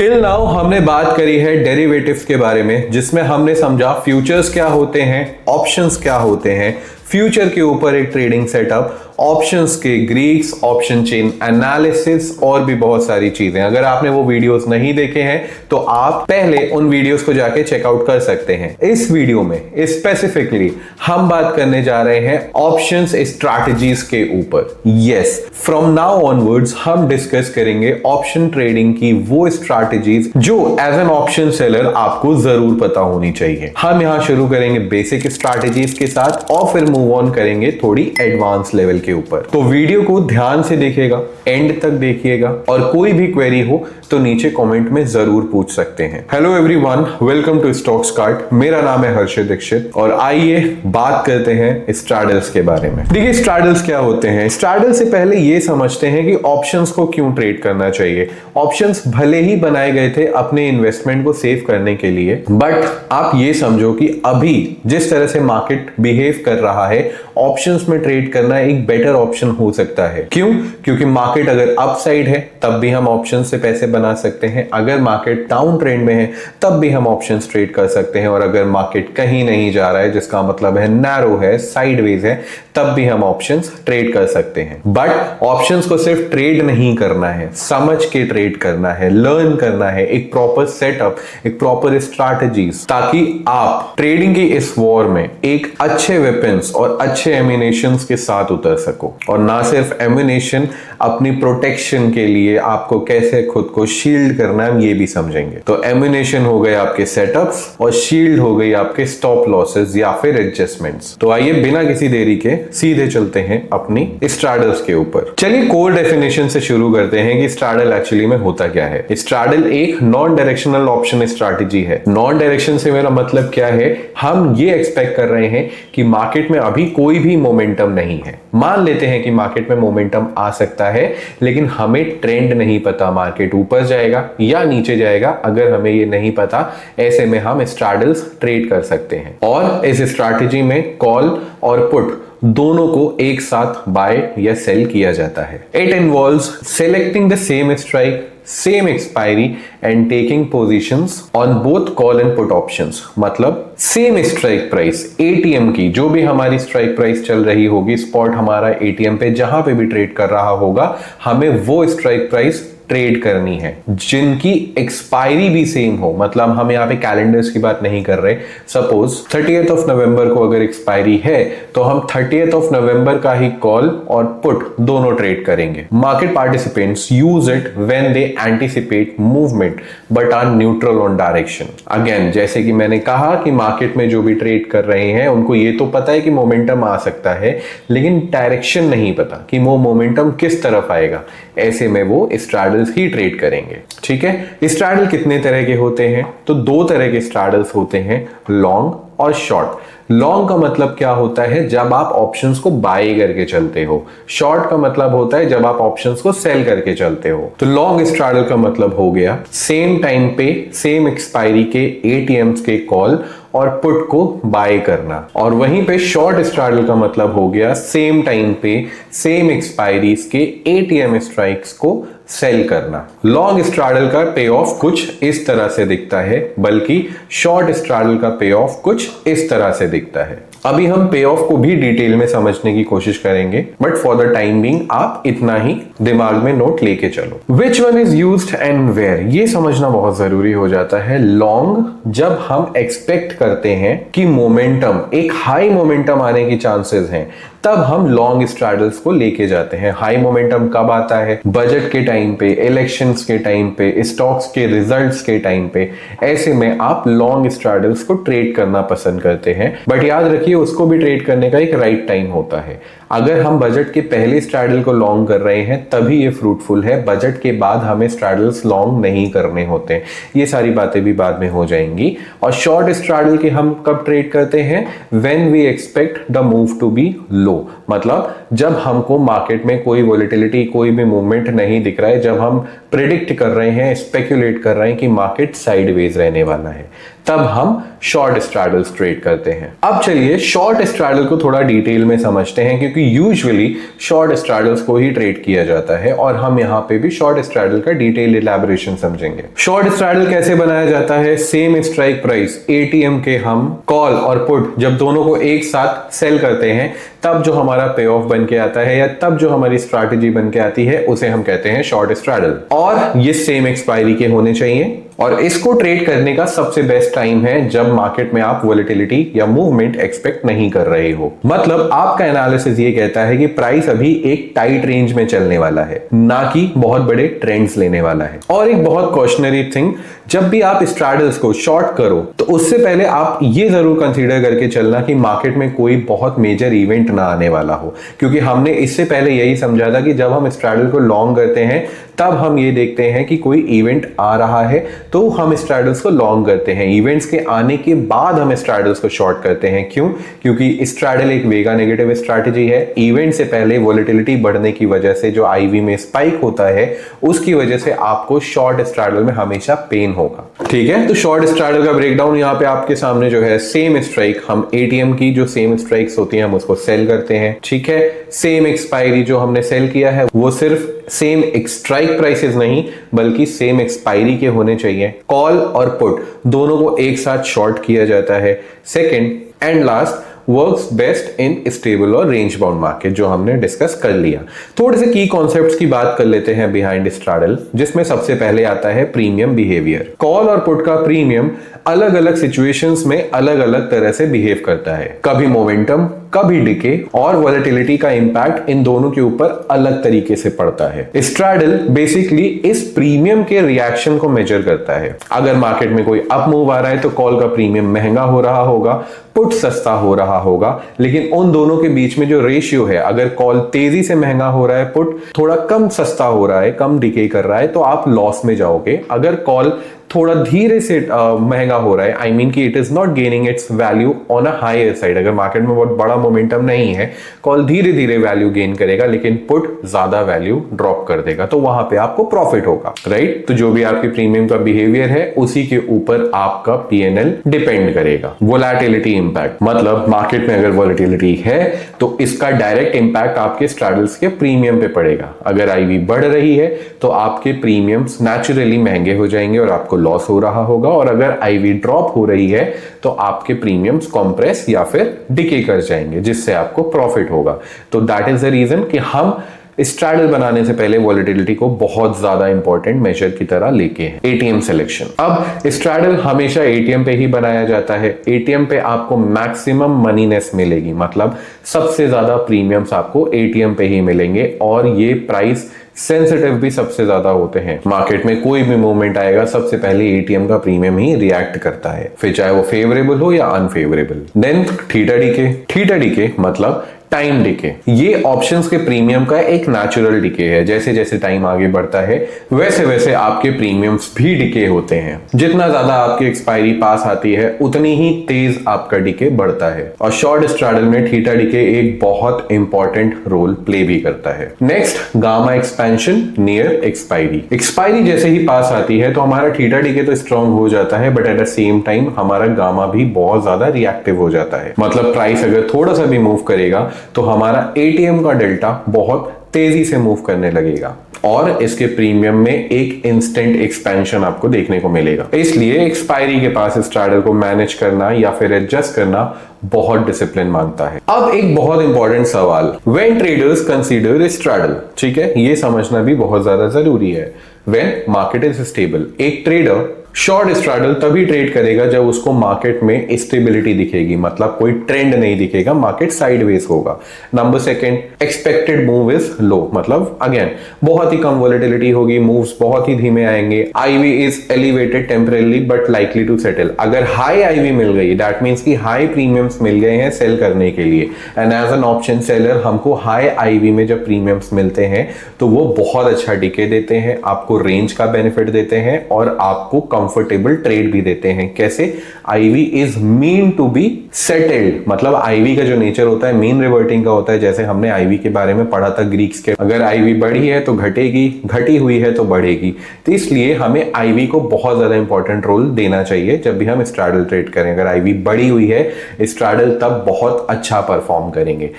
Till now हमने बात करी है डेरिवेटिव्स के बारे में, जिसमें हमने समझा फ्यूचर्स क्या होते हैं, ऑप्शंस क्या होते हैं, फ्यूचर के ऊपर एक ट्रेडिंग सेटअप, ऑप्शंस के ग्रीक्स, ऑप्शन चेन एनालिसिस और भी बहुत सारी चीजें। अगर आपने वो वीडियोस नहीं देखे हैं तो आप पहले उन वीडियोस को जाके चेकआउट कर सकते हैं। इस वीडियो में स्पेसिफिकली हम बात करने जा रहे हैं ऑप्शंस स्ट्रैटेजीज के ऊपर। यस, फ्रॉम नाउ ऑनवर्ड्स हम डिस्कस करेंगे ऑप्शन ट्रेडिंग की वो स्ट्रैटेजीज जो एज एन ऑप्शन सेलर आपको जरूर पता होनी चाहिए। हम यहां शुरू करेंगे बेसिक स्ट्रैटेजीज के साथ और फिर मूव ऑन करेंगे थोड़ी एडवांस लेवल के ऊपर। तो वीडियो को ध्यान से देखिएगा, एंड तक देखिएगा और कोई भी क्वेरी हो तो नीचे कमेंट में जरूर पूछ सकते हैं। Hello everyone, welcome to stocks cart. मेरा नाम है हर्षित दीक्षित और आइए बात करते हैं स्ट्रैडल्स के बारे में। देखिए स्ट्रैडल्स क्या होते हैं। स्ट्रैडल से पहले ये समझते हैं कि ऑप्शंस को क्यों ट्रेड करना चाहिए। ऑप्शंस भले ही बनाए गए थे अपने इन्वेस्टमेंट को सेव करने के लिए, बट आप ये समझो कि अभी जिस तरह से मार्केट बिहेव कर रहा है, ऑप्शंस में ट्रेड करना एक बेटर ऑप्शन हो सकता है। क्यों? क्योंकि मार्केट अगर अपसाइड है तब भी हम ऑप्शंस से पैसे बना सकते हैं, अगर मार्केट डाउन ट्रेंड में है तब भी हम ऑप्शंस ट्रेड कर सकते हैं, और अगर मार्केट कहीं नहीं जा रहा है जिसका मतलब है नैरो है, साइडवेज है, तब भी हम ऑप्शंस ट्रेड कर सकते हैं। बट ऑप्शंस को सिर्फ ट्रेड नहीं करना है, समझ के ट्रेड करना है, लर्न करना है, एक प्रॉपर सेटअप, एक प्रॉपर स्ट्रैटेजीज, ताकि आप ट्रेडिंग की इस वॉर में एक अच्छे वेपन्स और अच्छे एम्युनिशंस के साथ उतर सको। और ना सिर्फ एम्युनिशन, अपनी प्रोटेक्शन के लिए आपको कैसे खुद को शील्ड करना है ये भी समझेंगे। तो एम्युनिशन हो गए आपके सेटअप्स और शील्ड हो गई आपके स्टॉप लॉसेस या फिर एडजस्टमेंट्स। तो आइए बिना किसी देरी के सीधे चलते हैं अपनी स्ट्रैडल्स के ऊपर। चलिए कोर डेफिनेशन से शुरू करते हैं कि स्ट्रैडल एक्चुअली में होता क्या है। स्ट्रैडल एक नॉन डायरेक्शनल ऑप्शन स्ट्रैटेजी है। नॉन डायरेक्शन से मेरा मतलब क्या है, हम ये एक्सपेक्ट कर रहे हैं कि मार्केट में अभी कोई भी मोमेंटम नहीं है। मान लेते हैं कि मार्केट में मोमेंटम आ सकता है, लेकिन हमें ट्रेंड नहीं पता, मार्केट ऊपर जाएगा या नीचे जाएगा। अगर हमें ये नहीं पता, ऐसे में हम स्ट्रैडल्स ट्रेड कर सकते हैं। और इस स्ट्रैटेजी में कॉल और पुट दोनों को एक साथ बाय या सेल किया जाता है। It involves selecting the same strike, same expiry and taking positions on both call and put options. मतलब सेम स्ट्राइक प्राइस एटीएम की, जो भी हमारी स्ट्राइक प्राइस चल रही होगी, स्पॉट हमारा एटीएम पे जहां पे भी ट्रेड कर रहा होगा, हमें वो स्ट्राइक प्राइस ट्रेड करनी है जिनकी एक्सपायरी भी सेम हो। मतलब हम यहाँ पे कैलेंडर्स की बात नहीं कर रहे। सपोज 30th ऑफ नवंबर को अगर एक्सपायरी है तो हम 30th ऑफ नवंबर का ही कॉल और पुट दोनों ट्रेड करेंगे। Market participants use it when they anticipate movement but are neutral on direction. Again, जैसे कि मैंने कहा कि मार्केट में जो भी ट्रेड कर रहे हैं उनको ये तो पता है कि मोमेंटम आ सकता है, लेकिन डायरेक्शन नहीं पता कि वो मोमेंटम किस तरफ आएगा। ऐसे में वो स्ट्रैडल्स ही ट्रेड करेंगे। ठीक है। स्ट्रैडल कितने तरह के होते हैं? तो दो तरह के स्ट्रैडल्स होते हैं, लॉन्ग और शॉर्ट। लॉन्ग का मतलब क्या होता है? जब आप ऑप्शंस को बाय करके चलते हो। शॉर्ट का मतलब होता है जब आप ऑप्शंस को सेल करके चलते हो। तो लॉन्ग स्ट्रैडल का मतलब हो गया सेम टाइम पे सेम एक्सपायरी के एटीएम्स के कॉल और पुट को बाय करना। और वहीं पे शॉर्ट स्ट्रैडल का मतलब हो गया सेम टाइम पे सेम एक्सपायरीज के एटीएम स्ट्राइक्स को सेल करना। लॉन्ग स्ट्रैडल का पे ऑफ कुछ इस तरह से दिखता है, बल्कि शॉर्ट स्ट्रैडल का पे ऑफ कुछ इस तरह से दिखता है। अभी हम पे ऑफ को भी डिटेल में समझने की कोशिश करेंगे, but for the time being आप इतना ही दिमाग में नोट लेके चलो। Which one is used and where, ये समझना बहुत जरूरी हो जाता है। लॉन्ग जब हम एक्सपेक्ट करते हैं कि मोमेंटम, एक हाई मोमेंटम आने की चांसेस हैं, तब हम लॉन्ग स्ट्रैडल्स को लेके जाते हैं। हाई मोमेंटम कब आता है? बजट के टाइम पे, इलेक्शंस के टाइम पे, स्टॉक्स के रिजल्ट्स के टाइम पे। ऐसे में आप लॉन्ग स्ट्रैडल्स को ट्रेड करना पसंद करते हैं, बट याद रखिए उसको भी ट्रेड करने का एक राइट टाइम होता है। अगर हम बजट के पहले स्ट्रैडल को लॉन्ग कर रहे हैं तभी ये फ्रूटफुल है। बजट के बाद हमें स्ट्रैडल्स लॉन्ग नहीं करने होते। ये सारी बातें भी बाद में हो जाएंगी। और शॉर्ट स्ट्रैडल के हम कब ट्रेड करते हैं? When we expect the move to be low. मतलब जब हमको मार्केट में कोई वोलेटिलिटी, कोई भी मूवमेंट नहीं दिख रहा है, जब हम प्रिडिक्ट कर रहे हैं, स्पेक्युलेट कर रहे हैं कि मार्केट साइडवेज रहने वाला है, तब हम शॉर्ट स्ट्रैडल्स ट्रेड करते हैं। अब चलिए शॉर्ट स्ट्रैडल को थोड़ा डिटेल में समझते हैं, क्योंकि यूजुअली शॉर्ट स्ट्रैडल्स को ही ट्रेड किया जाता है और हम यहाँ पे भी शॉर्ट स्ट्रैडल का डिटेल इलैबोरेशन समझेंगे। शॉर्ट स्ट्रैडल कैसे बनाया जाता है? सेम स्ट्राइक प्राइस एटीएम के हम कॉल और पुट जब दोनों को एक साथ सेल करते हैं तब जो हमारा पे ऑफ बन के आता है या तब जो हमारी स्ट्रैटेजी बन के आती है उसे हम कहते हैं शॉर्ट स्ट्रैडल। और ये सेम एक्सपायरी के होने चाहिए और इसको ट्रेड करने का सबसे बेस्ट टाइम है जब मार्केट में आप वोलेटिलिटी या मूवमेंट एक्सपेक्ट नहीं कर रहे हो। मतलब आपका एनालिसिस ये कहता है कि प्राइस अभी एक टाइट रेंज में चलने वाला है, ना कि बहुत बड़े ट्रेंड्स लेने वाला है। और एक बहुत क्वेश्चनरी थिंग, जब भी आप स्ट्रैडल्स को शॉर्ट करो तो उससे पहले आप ये जरूर कंसीडर करके चलना कि मार्केट में कोई बहुत मेजर इवेंट ना आने वाला हो, क्योंकि हमने इससे पहले यही समझा था कि जब हम स्ट्रैडल को लॉन्ग करते हैं तब हम ये देखते हैं कि कोई इवेंट आ रहा है तो हम स्ट्रैडल्स को लॉन्ग करते हैं। इवेंट्स के आने के बाद हम स्ट्रैडल्स को शॉर्ट करते हैं। क्यों? क्योंकि स्ट्रैडल एक वेगा नेगेटिव स्ट्रैटेजी है। इवेंट से पहले वोलेटिलिटी बढ़ने की वजह से जो आईवी में स्पाइक होता है उसकी वजह से आपको शॉर्ट स्ट्रैडल में हमेशा पेन होगा। ठीक है, तो शॉर्ट स्ट्रैडल का ब्रेकडाउन यहाँ पे आपके सामने जो है, सेम स्ट्राइक हम एटीएम की जो सेम स्ट्राइक्स होती हैं हम उसको सेल करते हैं। ठीक है, सेम एक्सपायरी जो हमने सेल किया है वो सिर्फ सेम स्ट्राइक प्राइसेस नहीं बल्कि सेम एक्सपायरी के होने चाहिए। कॉल और पुट दोनों को एक साथ शॉर्ट किया जाता है। Second and last, works best in stable और रेंज बाउंड मार्केट, जो हमने डिस्कस कर लिया। थोड़े से की कॉन्सेप्ट्स की बात कर लेते हैं बिहाइंड स्ट्रैडल, जिसमें सबसे पहले आता है प्रीमियम बिहेवियर। कॉल और पुट का प्रीमियम अलग अलग सिचुएशंस में अलग अलग तरह से बिहेव करता है। कभी मोमेंटम, कभी डिके, और वोलेटिलिटी का इंपैक्ट इन दोनों के ऊपर अलग तरीके से पड़ता है। स्ट्रैडल बेसिकली इस प्रीमियम के रिएक्शन को मेजर करता है। अगर मार्केट में कोई अप मूव आ रहा है तो कॉल का प्रीमियम महंगा हो रहा होगा, पुट सस्ता हो रहा होगा, लेकिन उन दोनों के बीच में जो रेशियो है, अगर कॉल तेजी से महंगा हो रहा है, पुट थोड़ा कम सस्ता हो रहा है, कम डिके कर रहा है, तो आप लॉस में जाओगे। अगर कॉल थोड़ा धीरे से महंगा हो रहा है, आई मीन कि it is not gaining its value on a higher side, अगर मार्केट में बहुत बड़ा मोमेंटम नहीं है, कॉल धीरे धीरे वैल्यू गेन करेगा लेकिन पुट ज्यादा वैल्यू ड्रॉप कर देगा, तो वहां पे आपको प्रॉफिट होगा। राइट, तो जो भी आपकी प्रीमियम का बिहेवियर है उसी के ऊपर आपका पीएनएल डिपेंड करेगा। वोलेटिलिटी इंपैक्ट, मतलब मार्केट में अगर वोलेटिलिटी है तो इसका डायरेक्ट इंपैक्ट आपके स्ट्रैडल्स के प्रीमियम पे पड़ेगा। अगर आईवी बढ़ रही है तो आपके प्रीमियम्स नेचुरली महंगे हो जाएंगे और आपको लॉस हो रहा होगा, और अगर आईवी ड्रॉप हो रही है तो आपके प्रीमियम्स कॉम्प्रेस या फिर डिके कर जाएंगे, जिससे आपको प्रॉफिट होगा। तो दैट इज द रीजन कि हम स्ट्रैडल बनाने से पहले वोलेटिलिटी को बहुत ज्यादा इंपॉर्टेंट मेजर की तरह लेके हैं। एटीएम सिलेक्शन, अब स्ट्रैडल हमेशा एटीएम पे ही बनाया जाता है। एटीएम पे आपको मैक्सिमम मनीनेस मिलेगी, मतलब सबसे ज्यादा प्रीमियम्स आपको एटीएम पे ही मिलेंगे, और ये प्राइस सेंसिटिव भी सबसे ज्यादा होते हैं। मार्केट में कोई भी मूवमेंट आएगा सबसे पहले एटीएम का प्रीमियम ही रिएक्ट करता है, फिर चाहे वो फेवरेबल हो या unfavourable. Then theta decay, theta decay मतलब टाइम डिके। ये ऑप्शंस के प्रीमियम का एक नेचुरल डिके है। जैसे जैसे टाइम आगे बढ़ता है वैसे वैसे आपके प्रीमियम्स भी डिके होते हैं। जितना ज्यादा आपकी एक्सपायरी पास आती है उतनी ही तेज आपका डिके बढ़ता है, और शॉर्ट स्ट्रैडल में थीटा डिके एक बहुत इंपॉर्टेंट रोल प्ले भी करता है। Next, gamma expansion near expiry. Expiry जैसे ही पास आती है तो हमारा थीटा डिके तो स्ट्रॉन्ग हो जाता है, but at the same time हमारा गामा भी बहुत ज्यादा रिएक्टिव हो जाता है। मतलब प्राइस अगर थोड़ा सा भी मूव करेगा तो हमारा एटीएम का डेल्टा बहुत तेजी से मूव करने लगेगा, और इसके प्रीमियम में एक इंस्टेंट एक्सपेंशन आपको देखने को मिलेगा। इसलिए एक्सपायरी के पास स्ट्रैडल को मैनेज करना या फिर एडजस्ट करना बहुत डिसिप्लिन मांगता है। अब एक बहुत इंपॉर्टेंट सवाल, व्हेन ट्रेडर्स कंसीडर स्ट्रैडल, ठीक है, ये समझना भी बहुत ज्यादा जरूरी है। व्हेन मार्केट इज स्टेबल, एक ट्रेडर शॉर्ट स्ट्रैडल तभी ट्रेड करेगा जब उसको मार्केट में स्टेबिलिटी दिखेगी, मतलब कोई ट्रेंड नहीं दिखेगा, मार्केट साइडवेज होगा। Number second, expected move is low, मतलब अगेन बहुत ही कम वोलेटिलिटी होगी, मूव्स बहुत ही धीमे आएंगे। IV is elevated temporarily but likely to settle. अगर हाई आईवी मिल गई दैट मींस कि हाई प्रीमियम्स मिल गए हैं सेल करने के लिए, and as an option seller हमको हाई आईवी में जब प्रीमियम्स मिलते हैं तो वो बहुत अच्छा डिके देते हैं, आपको रेंज का बेनिफिट देते हैं और आपको कंफर्टेबल ट्रेड भी देते हैं। कैसे? IV is mean to be settled, मतलब आईवी का जो नेचर होता है मीन रिवर्टिंग का होता है। जैसे हमने आईवी के बारे में पढ़ा था ग्रीक्स के, अगर आईवी बढ़ी है तो घटेगी, घटी हुई है तो बढ़ेगी। तो इसलिए हमें आईवी को बहुत ज्यादा इंपॉर्टेंट रोल देना चाहिए जब भी हम स्ट्रैडल ट्रेड करें। अगर आईवी बढ़ी हुई है स्ट्रैडल तब बहुत अच्छा परफॉर्म करेंगे।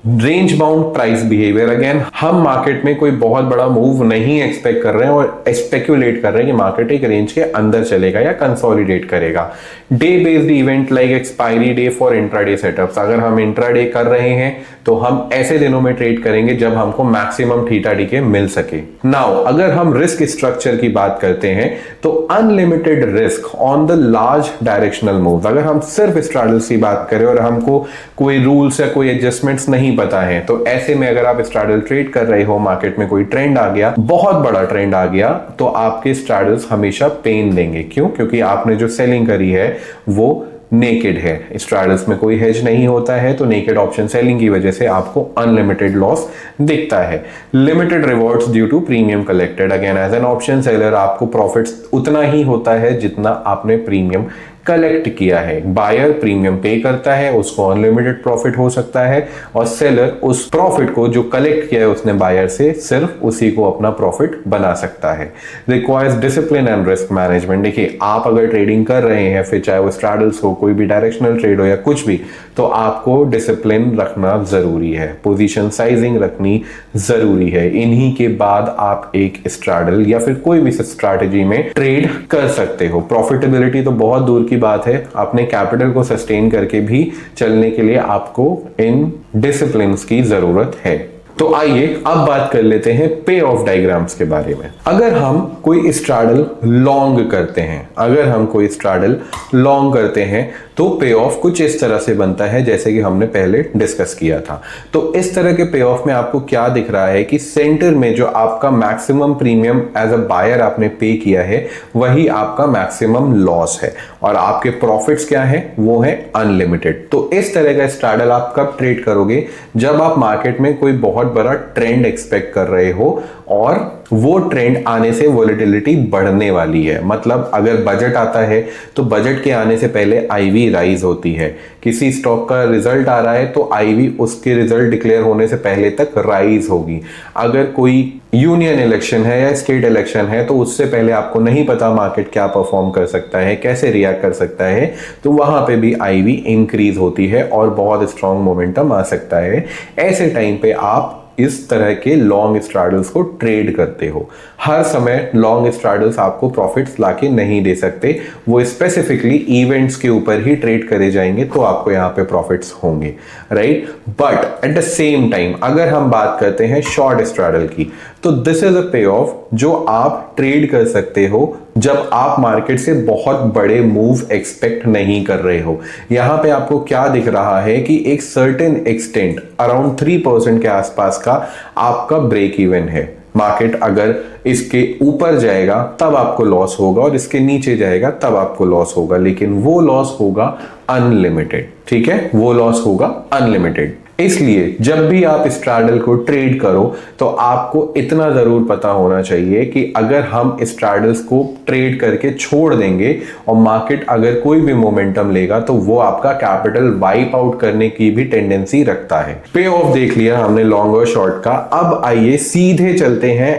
Range bound price behaviour, again हम मार्केट में कोई बहुत बड़ा मूव नहीं एक्सपेक्ट कर रहे हैं और स्पेक्यूलेट कर रहे हैं कि मार्केट एक रेंज के अंदर चलेगा या कंसोलिडेट करेगा। Day based event like expiry day for intraday setups, अगर हम इंट्राडे कर रहे हैं तो हम ऐसे दिनों में ट्रेड करेंगे जब हमको मैक्सिमम थीटा डीके मिल सके। नाउ अगर हम रिस्क स्ट्रक्चर की बात करते हैं तो unlimited risk on the large directional moves, अगर हम सिर्फ स्ट्रैडल्स की बात करें और हमको कोई रूल्स या कोई एडजस्टमेंट्स नहीं पता है, तो ऐसे में अगर आप स्ट्रैडल ट्रेड कर रहे हो, मार्केट में कोई ट्रेंड आ गया, बहुत बड़ा ट्रेंड आ गया, तो आपके स्ट्रैडल्स हमेशा पेन देंगे। क्यों? क्योंकि आपने जो सेलिंग करी है वो नेकेड है। स्ट्रैडल्स में कोई हेज नहीं होता है, तो नेकेड ऑप्शन सेलिंग की वजह से आपको अनलिमिटेड लॉस दिखता है। Limited rewards due to premium collected, again as an option seller आपको प्रॉफिट्स उतना ही होता है जितना आपने प्रीमियम कलेक्ट किया है। बायर प्रीमियम पे करता है, उसको अनलिमिटेड प्रॉफिट हो सकता है, और सेलर उस प्रॉफिट को जो कलेक्ट किया है उसने बायर से, सिर्फ उसी को अपना प्रॉफिट बना सकता है। Requires discipline and risk management, देखिए आप अगर ट्रेडिंग कर रहे हैं, फिर चाहे वो स्ट्रैडल्स हो, कोई भी डायरेक्शनल ट्रेड हो या कुछ भी, तो आपको डिसिप्लिन रखना जरूरी है, पोजीशन साइजिंग रखनी जरूरी है। इन्हीं के बाद आप एक स्ट्रैडल या फिर कोई भी स्ट्रैटेजी में ट्रेड कर सकते हो। प्रॉफिटेबिलिटी तो बहुत दूर की बात है, अपने कैपिटल को सस्टेन करके भी चलने के लिए आपको इन डिसिप्लिन की जरूरत है। तो आइए अब बात कर लेते हैं पे ऑफ डायग्राम्स के बारे में। अगर हम कोई स्ट्रैडल लॉन्ग करते हैं, अगर हम कोई स्ट्रैडल लॉन्ग करते हैं तो पे ऑफ कुछ इस तरह से बनता है जैसे कि हमने पहले डिस्कस किया था। तो इस तरह के पे ऑफ में आपको क्या दिख रहा है कि सेंटर में जो आपका maximum premium as a buyer आपने पे किया है वही आपका मैक्सिमम लॉस है, और आपके प्रॉफिट्स क्या है? वो है अनलिमिटेड। तो इस तरह का स्ट्रैडल आप कब ट्रेड करोगे? जब आप मार्केट में कोई बहुत बड़ा ट्रेंड एक्सपेक्ट कर रहे हो और वो ट्रेंड आने से वोलेटिलिटी बढ़ने वाली है। मतलब अगर बजट आता है तो बजट के आने से पहले आईवी राइज होती है। किसी स्टॉक का रिजल्ट आ रहा है तो आईवी उसके रिजल्ट डिक्लेयर होने से पहले तक राइज होगी। अगर कोई यूनियन इलेक्शन है या स्टेट इलेक्शन है तो उससे पहले आपको नहीं पता मार्केट क्या परफॉर्म कर सकता है, कैसे रिएक्ट कर सकता है, तो वहां पे भी आईवी इंक्रीज होती है और बहुत स्ट्रॉन्ग मोमेंटम आ सकता है। ऐसे टाइम पे आप इस तरह के लॉन्ग स्ट्रैडल्स को ट्रेड करते हो। हर समय लॉन्ग स्ट्रैडल्स आपको प्रॉफिट्स लाके नहीं दे सकते, वो स्पेसिफिकली इवेंट्स के ऊपर ही ट्रेड करे जाएंगे तो आपको यहाँ पे प्रॉफिट्स होंगे, right. But at the same time अगर हम बात करते हैं शॉर्ट स्ट्रैडल की, तो दिस इज अ पे ऑफ जो आप ट्रेड कर सकते हो जब आप मार्केट से बहुत बड़े मूव एक्सपेक्ट नहीं कर रहे हो। यहां पे आपको क्या दिख रहा है कि एक सर्टेन एक्सटेंट अराउंड 3% के आसपास का आपका ब्रेक इवन है। मार्केट अगर इसके ऊपर जाएगा तब आपको लॉस होगा और इसके नीचे जाएगा तब आपको लॉस होगा, लेकिन वो लॉस होगा अनलिमिटेड। ठीक है, वो लॉस होगा अनलिमिटेड। इसलिए जब भी आप स्ट्रैडल को ट्रेड करो तो आपको इतना जरूर पता होना चाहिए कि अगर हम स्ट्रैडल्स को ट्रेड करके छोड़ देंगे और मार्केट अगर कोई भी मोमेंटम लेगा तो वो आपका कैपिटल वाइप आउट करने की भी टेंडेंसी रखता है। पे ऑफ देख लिया हमने लॉन्ग और शॉर्ट का। अब आइए सीधे चलते हैं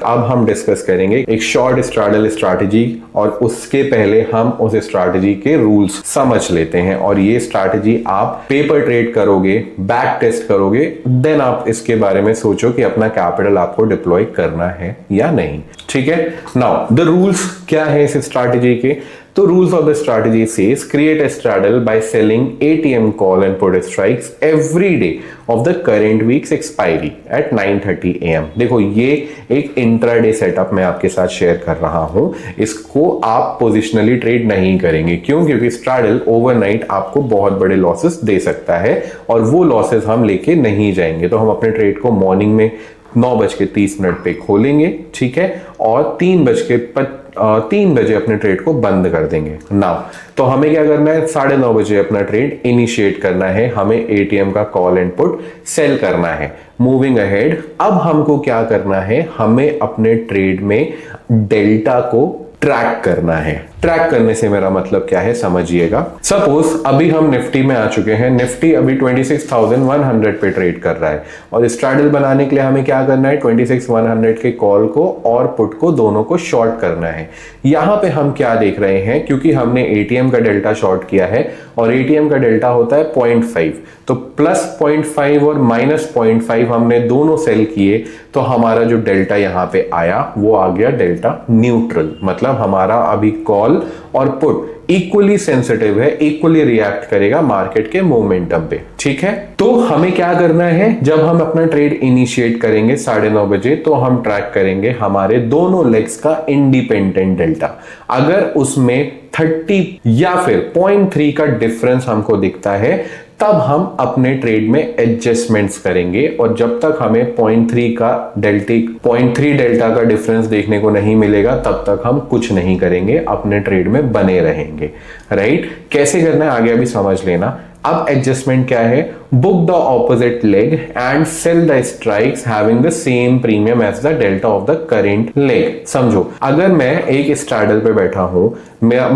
अब हम डिस्कस करेंगे एक शॉर्ट स्ट्रैडल स्ट्रैटेजी, और उसके पहले हम उस स्ट्रैटेजी के रूल्स समझ लेते हैं। और ये स्ट्रैटेजी आप पेपर ट्रेड करोगे, बैक टेस्ट करोगे, देन आप इसके बारे में सोचो कि अपना कैपिटल आपको डिप्लॉय करना है या नहीं। ठीक है, नाउ द रूल्स क्या है इस स्ट्रैटेजी के? तो rules of the strategy says create a straddle by selling ATM call and put strikes every day of the current weeks expiry at 9:30 AM। देखो ये एक इंट्राडे सेटअप मैं आपके साथ शेयर कर रहा हूं, इसको आप पोजिशनली ट्रेड नहीं करेंगे। क्यों? क्योंकि स्ट्रैडल ओवरनाइट आपको बहुत बड़े लॉसेस दे सकता है और वो लॉसेस हम लेके नहीं जाएंगे। तो हम अपने ट्रेड को मॉर्निंग में 9:30 पे खोलेंगे, ठीक है, और 3 बजे अपने ट्रेड को बंद कर देंगे। नाउ तो हमें क्या करना है? 9:30 बजे अपना ट्रेड इनिशिएट करना है, हमें ATM का कॉल एंड पुट सेल करना है। मूविंग अहेड, अब हमको क्या करना है? हमें अपने ट्रेड में डेल्टा को ट्रैक करना है। ट्रैक करने से मेरा मतलब क्या है समझिएगा। सपोज अभी हम निफ्टी में आ चुके हैं, निफ्टी अभी 26,100 पे ट्रेड कर रहा है और स्ट्रैडल बनाने के लिए हमें क्या करना है, 26,100 के कॉल को और पुट को दोनों को शॉर्ट करना है। यहां पे हम क्या देख रहे हैं, क्योंकि हमने एटीएम का डेल्टा शॉर्ट किया है और एटीएम का डेल्टा होता है 0.5, तो प्लस 0.5 और माइनस 0.5 हमने दोनों सेल किए, तो हमारा जो डेल्टा यहां पे आया वो आ गया डेल्टा न्यूट्रल। मतलब हमारा अभी कॉल और पुट इक्वली सेंसिटिव है, इक्वली रिएक्ट करेगा मार्केट के मोमेंटम पे। ठीक है, तो हमें क्या करना है, जब हम अपना ट्रेड इनिशिएट करेंगे 9:30 बजे, तो हम ट्रैक करेंगे हमारे दोनों लेग्स का इंडिपेंडेंट डेल्टा। अगर उसमें 30 या फिर 0.3 का डिफरेंस हमको दिखता है, तब हम अपने ट्रेड में एडजस्टमेंट्स करेंगे, और जब तक हमें 0.3 डेल्टा का डिफरेंस देखने को नहीं मिलेगा, तब तक हम कुछ नहीं करेंगे, अपने ट्रेड में बने रहेंगे। राइट, कैसे करना है आगे अभी समझ लेना। अब एडजस्टमेंट क्या है, book the opposite leg and sell the strikes having the same premium as the delta of the current leg. समझो, अगर मैं एक स्ट्रैडल पे बैठा हूं,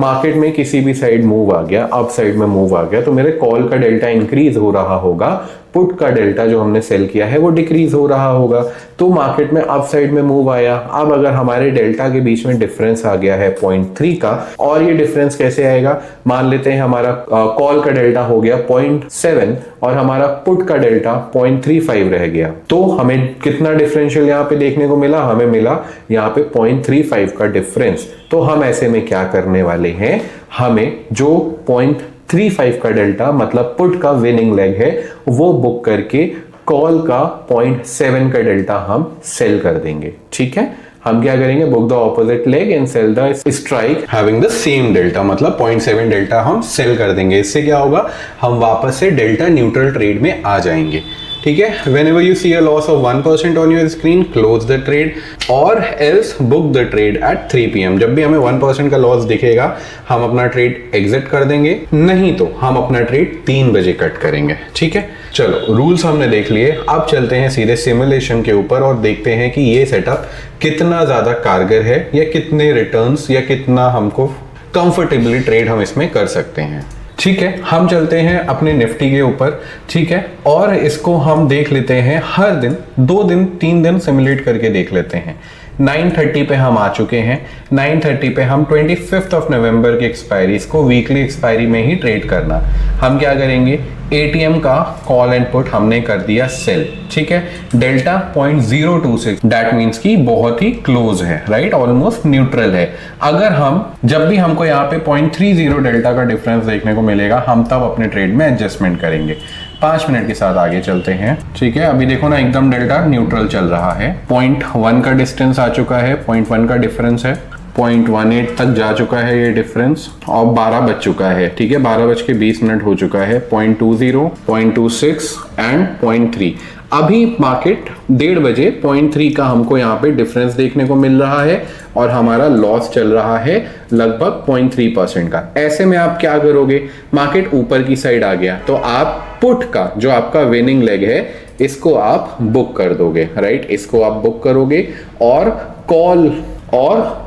मार्केट में किसी भी साइड मूव आ गया, अप साइड में मूव आ गया, तो मेरे कॉल का डेल्टा इंक्रीज हो रहा होगा, पुट का डेल्टा जो हमने सेल किया है वो डिक्रीज हो रहा होगा। तो मार्केट में अप साइड में मूव आया, अब अगर हमारे डेल्टा के बीच में डिफरेंस आ गया है 0.3 का, और ये डिफरेंस कैसे आएगा, मान लेते हैं हमारा कॉल का डेल्टा हो गया 0.7 और हमारा पुट का डेल्टा 0.35 रह गया, तो हमें कितना डिफरेंशियल यहाँ पे देखने को मिला, हमें मिला यहाँ पे 0.35 का डिफरेंस। तो हम ऐसे में क्या करने वाले हैं, हमें जो 0.35 का डेल्टा मतलब पुट का विनिंग लेग है वो बुक करके कॉल का 0.7 का डेल्टा हम सेल कर देंगे। ठीक है, हम क्या करेंगे, book the opposite leg and sell the strike having the same delta, मतलब 0.7 डेल्टा हम सेल कर देंगे। इससे क्या होगा, हम वापस से डेल्टा न्यूट्रल ट्रेड में आ जाएंगे। ठीक है, whenever you see a loss of 1% on your screen, close the trade or else book the trade at 3 PM। जब भी हमें 1% का लॉस दिखेगा, हम अपना ट्रेड एग्जिट कर देंगे, नहीं तो हम अपना ट्रेड 3 बजे कट करेंगे। ठीक है, चलो रूल्स हमने देख लिए, अब चलते हैं सीधे सिमुलेशन के ऊपर और देखते हैं कि ये सेटअप कितना ज्यादा कारगर है, या कितने रिटर्न्स या कितना हमको कंफर्टेबली ट्रेड हम इसमें कर सकते हैं। ठीक है, हम चलते हैं अपने निफ्टी के ऊपर। ठीक है, और इसको हम देख लेते हैं हर दिन 2 दिन 3 दिन सिमुलेट करके देख लेते हैं। 9:30 पे हम आ चुके हैं, 9:30 पे हम 25 ऑफ नवंबर की एक्सपायरी, इसको वीकली एक्सपायरी में ही ट्रेड करना। हम क्या करेंगे, एटीएम का कॉल एंड पुट हमने कर दिया सेल। ठीक है, डेल्टा 0.026, दैट मीन्स की बहुत ही क्लोज है, राइट, ऑलमोस्ट न्यूट्रल है। अगर हम जब भी हमको यहाँ पे 0.30 डेल्टा का डिफरेंस देखने को मिलेगा, हम तब अपने ट्रेड में एडजस्टमेंट करेंगे। 5 मिनट के साथ आगे चलते हैं। ठीक है, अभी देखो ना एकदम डेल्टा न्यूट्रल चल रहा है, 0.1 का डिस्टेंस आ चुका है, 0.1 का डिफरेंस है, 0.18 तक जा चुका है ये डिफरेंस, और 12 बज चुका है। ठीक है, 12:20 हो चुका है, 0.20, 0.26 एंड 0.3। अभी मार्केट 1:30 बजे 0.3 का हमको यहाँ पे डिफरेंस देखने को मिल रहा है, और हमारा लॉस चल रहा है लगभग 0.3% का। ऐसे में आप क्या करोगे, मार्केट ऊपर की साइड आ गया तो आप पुट का जो आपका विनिंग लेग है इसको आप बुक कर दोगे, राइट, इसको आप बुक करोगे, और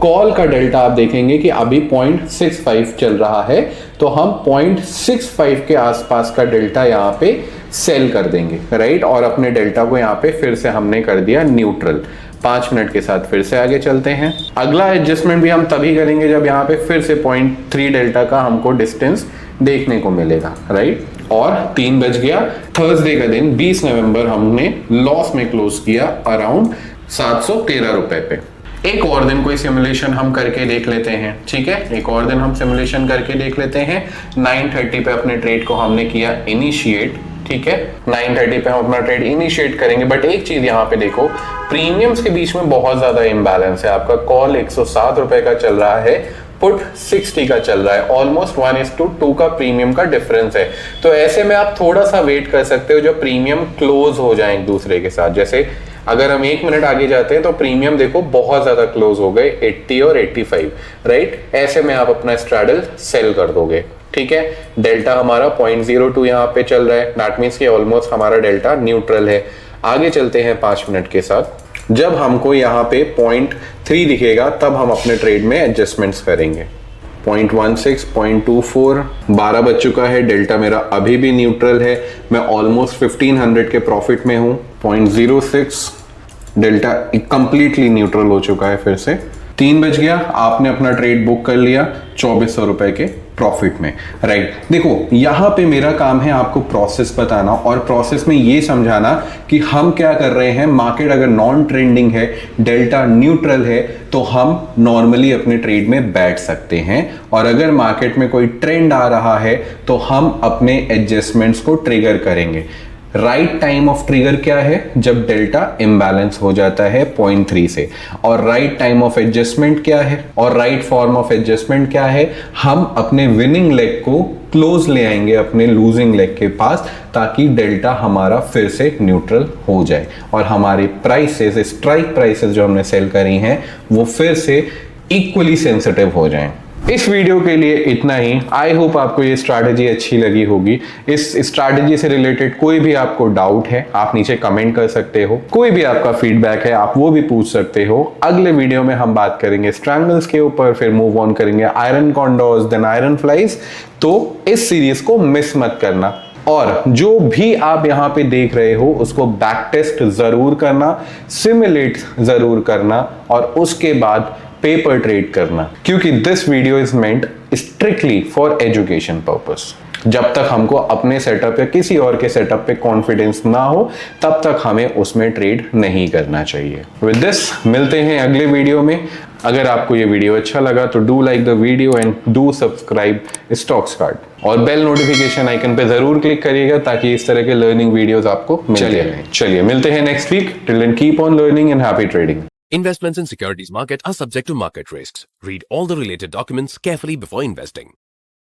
कॉल का डेल्टा आप देखेंगे कि अभी 0.65 चल रहा है, तो हम 0.65 के आसपास का डेल्टा यहाँ पे सेल कर देंगे, राइट, और अपने डेल्टा को यहाँ पे फिर से हमने कर दिया न्यूट्रल। 5 मिनट के साथ फिर से आगे चलते हैं। अगला एडजस्टमेंट भी हम तभी करेंगे जब यहाँ पे फिर से 0.3 डेल्टा का हमको डिस्टेंस देखने को मिलेगा, राइट, और 3 बज गया। थर्सडे का दिन 20 नवंबर हमने लॉस में क्लोज किया अराउंड 713 रुपए पे। एक और दिन कोई सिमुलेशन हम करके देख लेते हैं। ठीक है, एक और दिन हम सिमुलेशन करके देख लेते हैं। 9:30 पे अपने ट्रेड को हमने किया इनिशिएट। ठीक है, 9:30 पे हम अपना ट्रेड इनिशिएट करेंगे, बट एक चीज यहाँ पे देखो, प्रीमियम्स के बीच में बहुत ज्यादा इम्बैलेंस है। आपका कॉल 107 रुपए का चल रहा है, पुट 60 का चल रहा है, ऑलमोस्ट 1:2 का प्रीमियम का डिफरेंस है। तो ऐसे में आप थोड़ा सा वेट कर सकते हो जब प्रीमियम क्लोज हो जाए एक दूसरे के साथ। जैसे अगर हम 1 मिनट आगे जाते हैं तो प्रीमियम देखो बहुत ज्यादा क्लोज हो गए, 80 और 85, राइट। ऐसे में आप अपना स्ट्रैडल सेल कर दोगे। ठीक है, डेल्टा हमारा 0.02 यहाँ पे चल रहा है, दैट मीन्स कि ऑलमोस्ट हमारा डेल्टा न्यूट्रल है। आगे चलते हैं 5 मिनट के साथ। जब हमको यहाँ पे 0.3 दिखेगा तब हम अपने ट्रेड में एडजस्टमेंट्स करेंगे। 0.16, 0.24, 12 बज चुका है। डेल्टा मेरा अभी भी न्यूट्रल है, मैं ऑलमोस्ट 1500 के प्रॉफिट में हूँ। 0.06 डेल्टा कंप्लीटली न्यूट्रल हो चुका है। फिर से 3 बज गया, आपने अपना ट्रेड बुक कर लिया 2400 रुपए के प्रॉफिट में, राइट। देखो यहां पे मेरा काम है आपको प्रोसेस बताना और प्रोसेस में ये समझाना कि हम क्या कर रहे हैं। मार्केट अगर नॉन ट्रेंडिंग है, डेल्टा न्यूट्रल है, तो हम नॉर्मली अपने ट्रेड में बैठ सकते हैं, और अगर मार्केट में कोई ट्रेंड आ रहा है तो हम अपने एडजस्टमेंट्स को ट्रिगर करेंगे। राइट टाइम ऑफ ट्रिगर क्या है? जब डेल्टा इम्बैलेंस हो जाता है 0.3 से। और राइट टाइम ऑफ एडजस्टमेंट क्या है? और राइट फॉर्म ऑफ एडजस्टमेंट क्या है? हम अपने विनिंग लेग को क्लोज ले आएंगे अपने लूजिंग लेग के पास, ताकि डेल्टा हमारा फिर से न्यूट्रल हो जाए और हमारे प्राइसेस, स्ट्राइक प्राइसेस जो हमने सेल करी हैं, वो फिर से इक्वली सेंसिटिव हो जाएं। इस वीडियो के लिए इतना ही। आई होप आपको ये स्ट्रैटेजी अच्छी लगी होगी। इस स्ट्रैटेजी से रिलेटेड कोई भी आपको डाउट है, आप नीचे कमेंट कर सकते हो। कोई भी आपका फीडबैक है, आप वो भी पूछ सकते हो। अगले वीडियो में हम बात करेंगे स्ट्रैंगल्स के ऊपर, फिर मूव ऑन करेंगे आयरन कॉन्डोर्स, देन आयरन फ्लाइज। तो इस सीरीज को मिस मत करना, और जो भी आप यहां पे देख रहे हो उसको बैक टेस्ट जरूर करना, सिमुलेट जरूर करना, और उसके बाद पेपर ट्रेड करना, क्योंकि this video is meant strictly for education purpose. जब तक हमको अपने सेटअप या किसी और के सेटअप पे कॉन्फिडेंस ना हो, तब तक हमें उसमें ट्रेड नहीं करना चाहिए। विद दिस मिलते हैं अगले वीडियो में। अगर आपको ये वीडियो अच्छा लगा तो do like the video and do subscribe stocks card, और बेल नोटिफिकेशन आइकन पे जरूर क्लिक करिएगा ताकि इस तरह के लर्निंग वीडियोस आपको मिलते रहें। चलिए मिलते हैं next week. Till then keep on learning and happy trading. Investments in securities market are subject to market risks. Read all the related documents carefully before investing.